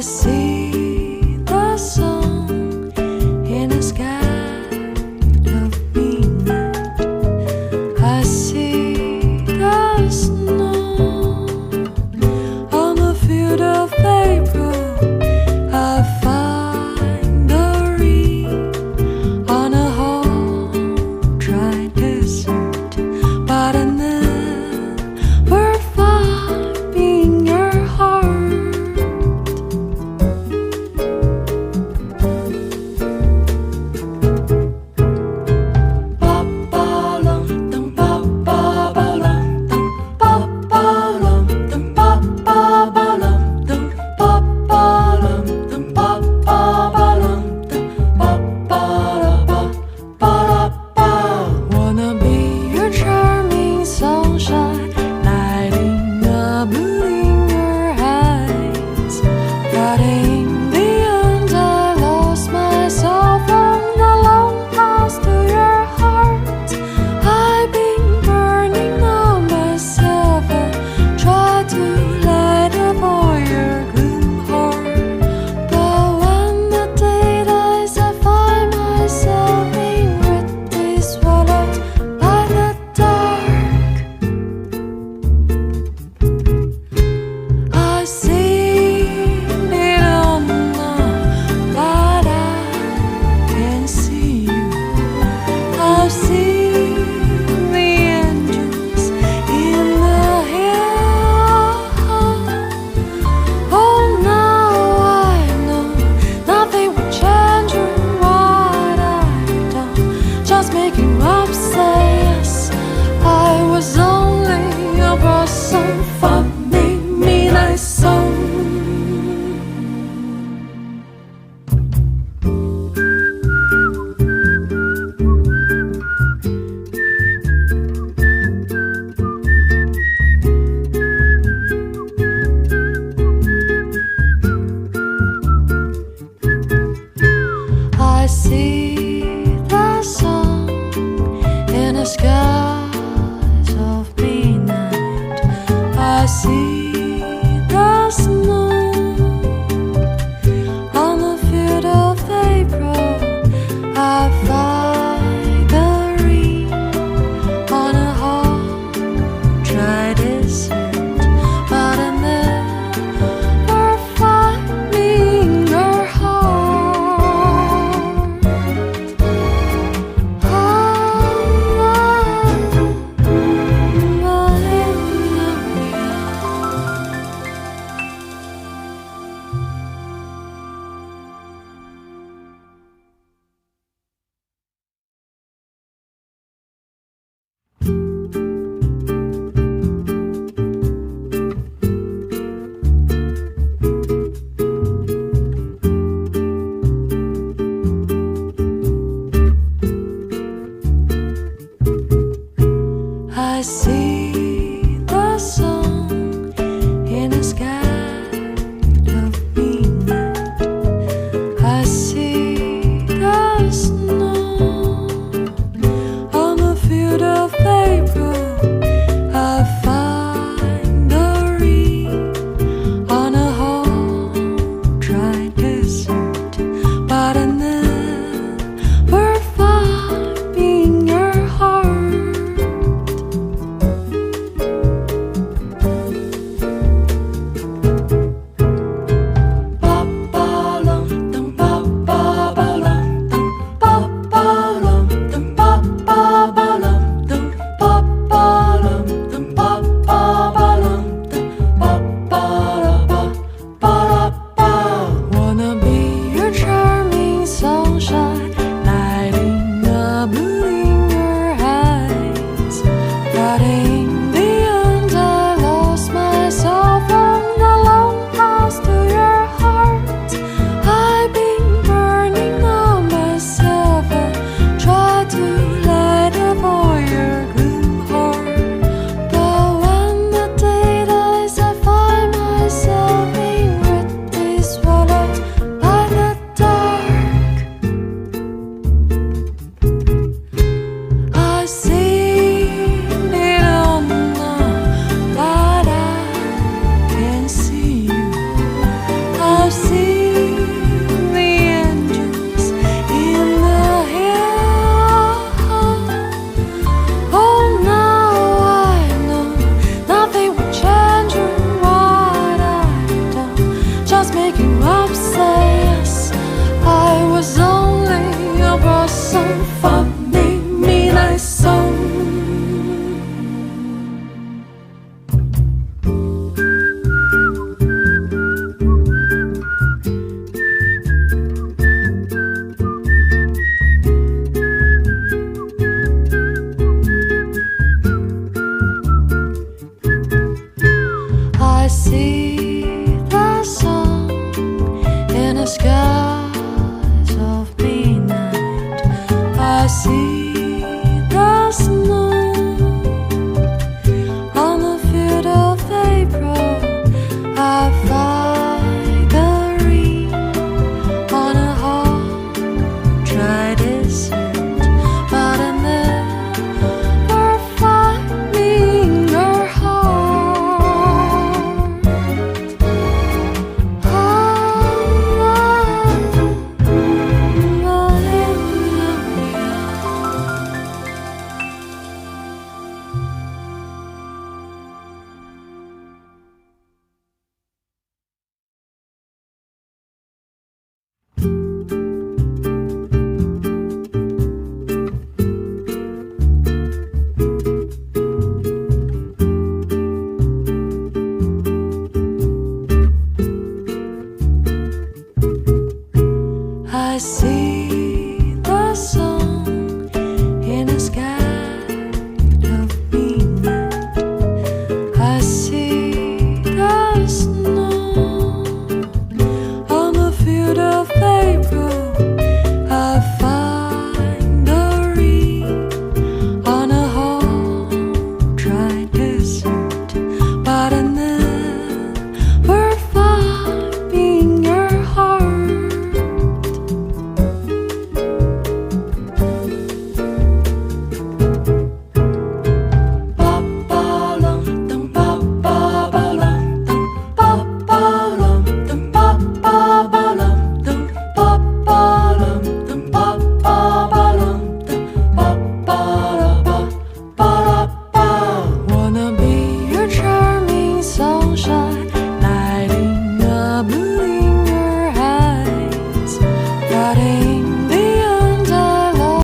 see the sun in a sky of midnight. I see the snow on the field of April. I find the ring on a home dry desert, but I never find in your heart. Wanna be your charming sunshine, lighting a moon in your eyes. But in the end, I lost myself from the long path to your heart. I've been burning on myself and tried to light up all your gloom heart. But when the day dies, I find myself in empty swallowed by the dark. I see